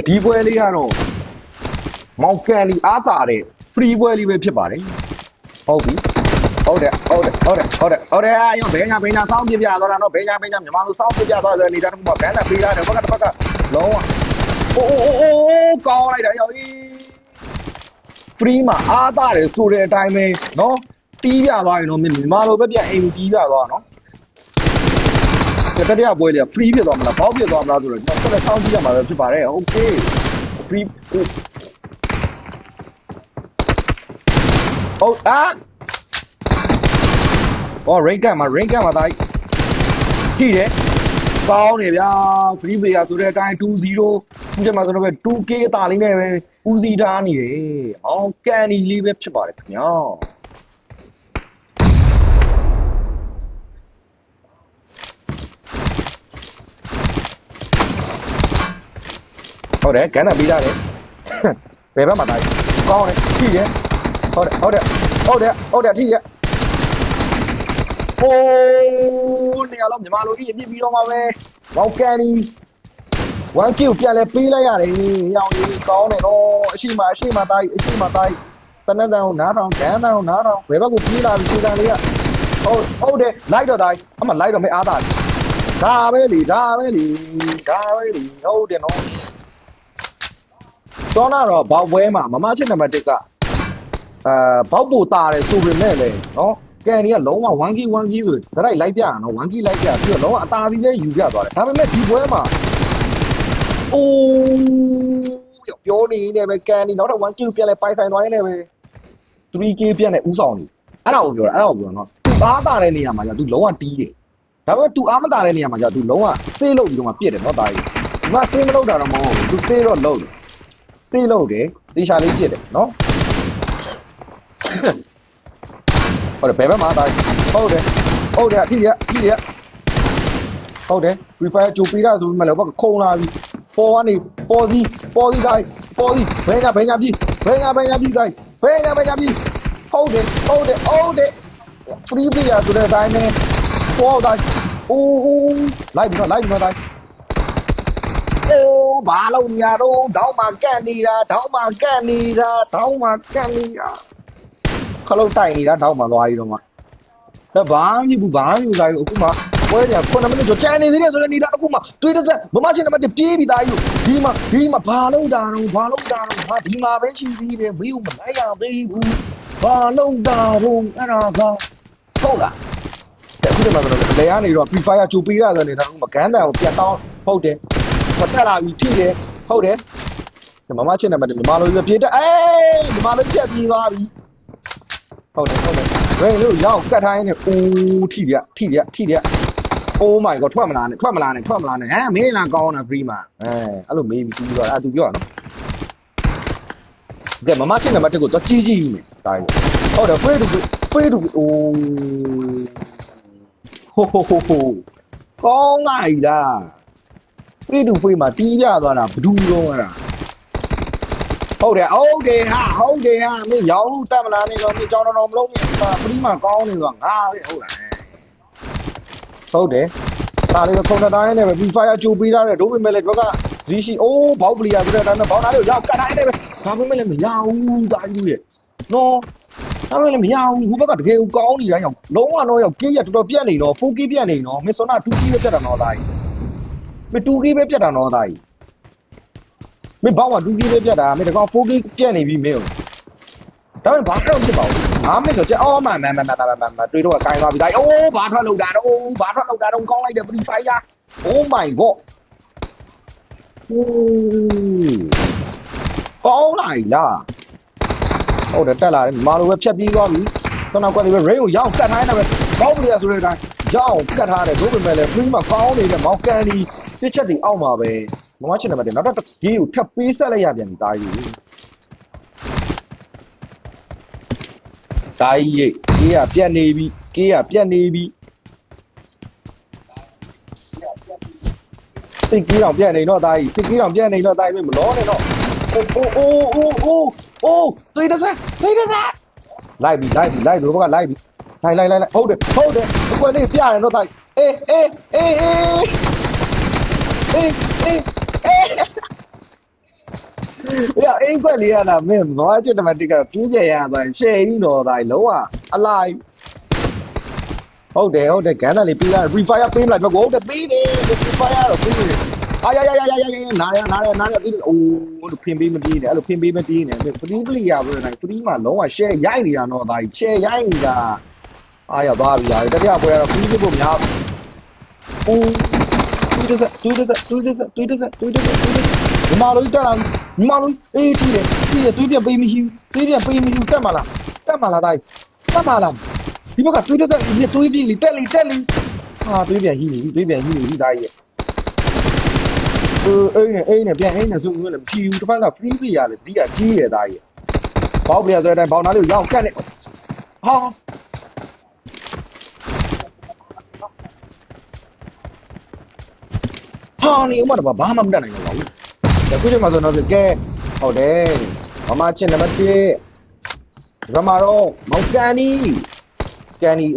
ဒီပွဲလေးကတော့မောင်ကန်လီအားသာတဲ့ free ပွဲလေးပဲဖြစ်ပါတယ်ဟုတ်ပြီဟုတ်တယ်ရောဘဲညာစောင်းပြပြသွားတာနော်ဘဲညာမြန်မာလူစောင်းပြပြသွားတယ်နေတာတခုမှဘန်းနဲ့ပေးရတယ်ဘက်ကလုံးဝအိုးကောင်းလိုက်တာရော free မှာအားသာတယ်ဆိုတဲ့အတိုင်းပဲနော်တီးပြသွားရင်တော့မြန်မာလိုပဲပြန်အိမ်တီးပြသွားနော်တတိယပွဲလေး free ဖြစ်သွားမလားဘောက်ဖြစ်သွားမလားဆိုတော့ကျွန်တော်ဆက်လက်စောင်းကြည့်ရမှာပဲဖြစ်ပါတယ် okay free ဟုတ်rain gun မှာတိုင်းထိတယ်ကောင်းနေဗျာ free player ဆိုတဲ့အတိုင်း 2-0 ခုချက်မှာဆိုတော့ပဲ 2k အသာလေးနဲ့ပဲဦးစီးထားနေတယ်အောင်ကန်ဒီလေးပဲဖြစ်ပါတယ်ခင်ဗျာဟုတ်တယ်ကန်တာပြီးရတယ်ဘယ်ဘက်မှာတိုင်းကောင်းတယ်ထိတယ်ဟုတ်တယ်ထိရအိုးနေရာလုံးမြန်မာလိုကြီးအပြစ်ပြီးတော့မှာပဲမောင်ကန်ဒီ1 kill ပြန်လဲပေးလိုက်ရတယ်ရောင်ကြီးကောင်းတယ်နော်အရှိမတိုင်းတနက်တန်းကိုနားထောင်ဂန်းတန်းကိုနားထောင်ဘယ်ဘက်ကိုပြေးလာပြီခြေတန်းလေးကဟုတ်တယ်လိုက်တော့တိုင်းအမလိုက်တော့မေးအားသာဒါပဲလီဟုတ်တယ်နော်တော့တော့ဘောက်ပွဲမှာမမချစ်နံပါတ်1ကဘောက်ပူတာတယ်ဆိုပေမဲ့လေနော်ကန်ဒီကလုံးဝ 1k ဆိုဒါလိုက်လိုက်ပြရနော် 1k လိုက်ပြပြီးတော့လုံးဝအသာစီလေးယူပြသွားတယ်ဒါပေမဲ့ဒီပွဲမှာအိုးပြောနေနေပဲကန်ဒီနောက်တော့ 1k ပြန်လဲပိုင်ဆိုင်သွားရင်းနဲ့ပဲ 3k ပြန်လဲဥဆောင်နေအဲ့ဒါကိုပြောနော်သူအားတာတဲ့နေရာမှာကျသူလုံးဝတီးတယ်ဒါပေမဲ့သူအားမတာတဲ့နေရာမှာကျသူလုံးဝစေးလို့ပြီးတော့မှပြစ်တယ်နော်ဒါကြီးဒီမှာစေးမလုပ်တာတော့မဟုတ်ဘူးသူစေးတော့လုပ်တယ်စေးလုပ်တယ်တေချာလေးပြစ်တယ်နော်ဟုတ်တယ်ဘယ်ဘက်မှာတိုင်းဟုတ်တယ်အထိရဟုတ်တယ် prefire ကြိုပေးတာဆိုမှလည်းဘာခုံလာပြီပေါ်ကနေပေါ်စီတိုင်းဘယ်ညာပြီတိုင်းဘယ်ညာပြီဟုတ်တယ် free player ဆိုတဲ့အတိုင်းနဲ့ပေါ်တိုင်းအိုးလိုက်ပြီနော်တိုင်းအိုးဘာလို့နေရတော့တောင်းမှကန့်နေတာခလုတ်တိုင်နေတာတောင်းမှသွားပြီးတော့မှဒါဘာမှမဖြစ်ဘူးသားအခုမှပွဲရ9မိနစ်ကျော်ကျန်နေသေးတယ်ဆိုတော့နေတာတစ်ခုမှတွေးတဲ့မမချင်းနံပါတ်1ပြေးပြီးသားကြီးဒီမှာဘာလို့တာတော့ဟာဒီမှာပဲရှိသေးတယ်မေးဦးမလိုက်ရသေးဘူးဘာလို့တာတော့အဲ့ဒါကဟုတ်လားအခုတည်းမှာဆိုတော့လေကနေတော့ prefire ကြိုပေးရဆိုနေတာအခုမကန်းတန်ကိုပြန်တောင်းဟုတ်တယ်တက်လာပြီထိတယ်ဟုတ်တယ်မမချင်းနံပါတ်1မြန်မာလိုပြေးတဲ့မြန်မာလိုပြက်ပြေးသွားပြီဟုတ်တယ်ဘယ်လိုရောက်ကတ်ထိုင်းနေအိုးထိပြ Oh my god ထွက်မလာနဲ့ဟမ်မင်းလာကောင်းတာ free မှာအဲ့လိုမေးပြီးပြောတာသူပြောနော်ကဲမမချင်းနံပါတ်1ကိုတော့ကြီးမယ်ဒါဟုတ်တယ် free to အိုးကောင်းလိုက်လား free to free မှာတီးပြသွားတာဘဒူတော့အဲ့ဒါဟုတ်တယ်မင်းရောင်းလို့တက်မလားနေတော့မင်းကြောင်းတော်မလုံးနဲ့free မှာကောင်းနေတော့ငါပဲဟုတ်လားဟုတ်တယ်ဒါလေးကိုခုံတိုင်းနဲ့ပဲ fire ကြိုပေးထားတယ်ဒို့ပေမဲ့လည်းဘက်ကဇီရှိအိုးဘောက်ပလီယာဆိုတဲ့အတိုင်းပဲဘောင်းသားလေးကိုရောက်ကတ်တိုင်းနဲ့ပဲဒါပေမဲ့လည်းမရဘူးတာကြီးရဲ့နော်ဒါပေမဲ့လည်းမရဘူးဘက်ကတကယ်ကောင်းနေတိုင်းရောက်လုံးဝတော့ရောက်ကေးရတော်တော်ပြတ်နေတော့ 4k ပြတ်နေတော့မင်းစောနာ 2k ပဲပြတ်တာတော့သားကြီးမင်း 2k ပဲပြတ်တာတော့သားကြီးမင်းဘောင်းက 2k ပဲပြတ်တာမင်းတကောင် 4k ပြတ်နေပြီမင်းဒါပေမဲ့ဘာတော့ဖြစ်ပါဘူး5မိနစ်ဆိုကျအော်မှန်တွေးတော့ကိုင်းသွားပြီဒါအိုးဘာထွက်လောက်တာတော့ကောင်းလိုက်တယ် free fire oh my god ကောင်းလိုက်လားဟုတ်တယ်တက်လာတယ်မာလိုပဲဖြတ်ပြီးသွားပြီတော့နောက်ကွက်လေးပဲ rain ကိုရောက်ကတ်ထားနေတယ်ဘောက်ပလီယာဆိုတဲ့အတိုင်းရောက်ကတ်ထားတယ်ဒို့ပေမဲ့လည်း free မှာကောင်းနေတဲ့မောင်ကန်ဒီတစ်ချက်တွေအောက်မှာပဲမမချင်တယ်မတင်နောက်တော့ဂေးကိုထပ်ပေးဆက်လိုက်ရပြန်ပြီတာကြီးတာကြီးကေးကပြတ်နေပြီစိတ်ကြီးတော့ပြတ်နေတော့တာကြီးမလောနဲ့တော့အိုးသွေးတစလိုက်ပြီတို့ဘက်ကလိုက်ပြီလိုက်ဟုတ်တယ်အကွက်လေးပြရတယ်တော့တာကြီးအေး Ja, één kwart jaar na min, maar je dan met die pietje ja, dan share no, dan loa, alive.ဟုတ်တယ်ကန်တယ်လေပြီးလာ refire ပေးလိုက်တော့ဟုတ်တယ်ပေးတယ် refire တော့ပေးတယ်အာရနားရပြီးအိုးဖင်ပေးမပြေးနဲ့အဲ့လိုဖင်ပေးမပြေးနဲ့ဖရီးပလီယာပြောနေဖရီးမှာလုံးဝ share ရိုက်နေတာတော့ဒါကြီး share ရိုက်နေတာအာရသွားပြီလားတတိယပွဲတော့ဖရီးဖို့များအိုးတူးတဲ့ဒီမာလို့တက်လာဒီမာလို့အေးတီးတယ်တွေးပြပေးမရှိဘူးတက်မလားဒါကြီးတက်မလားဒီဘက်ကတွေးတဲ့တွေးပြီးတက်လီဟာတွေးပြန်ဟီးနေဒါကြီးအိမ်နဲ့ပြန်အိမ်နဲ့ဆိုလို့လည်းမကြည့်ဘူးတစ်ဖက်က free ပြရလေဒီကကြီးရသားကြီးဘောက်ပြရဆိုတဲ့အတိုင်းဘောက်နားလေးကိုရောက်ကတ်နေဟာနေဦးမတော့ဘာမှမတတ်နိုင်တော့ဘူးအခုချိန်မှာဆိုတော့ကဲဟုတ်တယ်မမချင်းနံပါတ်1ဒီမှာတော့မောင်ကန်နီ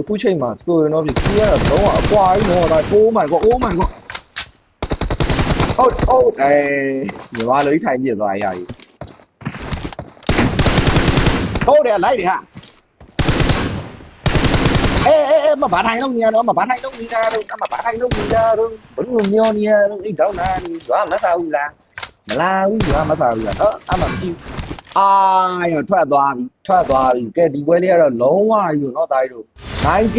အခုချိန်မှာ score တော့ပြကြီးရတော့အကွာကြီးတော့ဒါ oh my god ဟုတ်ညီမလေးထိုင်ပြသွားရည်ဟုတ်တယ်လိုက်တယ်ဟာအေးမဘာထိုင်လို့နေရတော့မဘာထိုင်လို့နေတာတော့ဘလို့မျောနေရတော့ဒီတော့နာနေဘာမစားဘူးလားမလာဘူးဘာမစားဘူးလားနော်အမှမကြည့်အာရထွက်သွားပြီကဲဒီပွဲလေးကတော့လုံးဝယူနော်ဒါကြီးတို့ 9k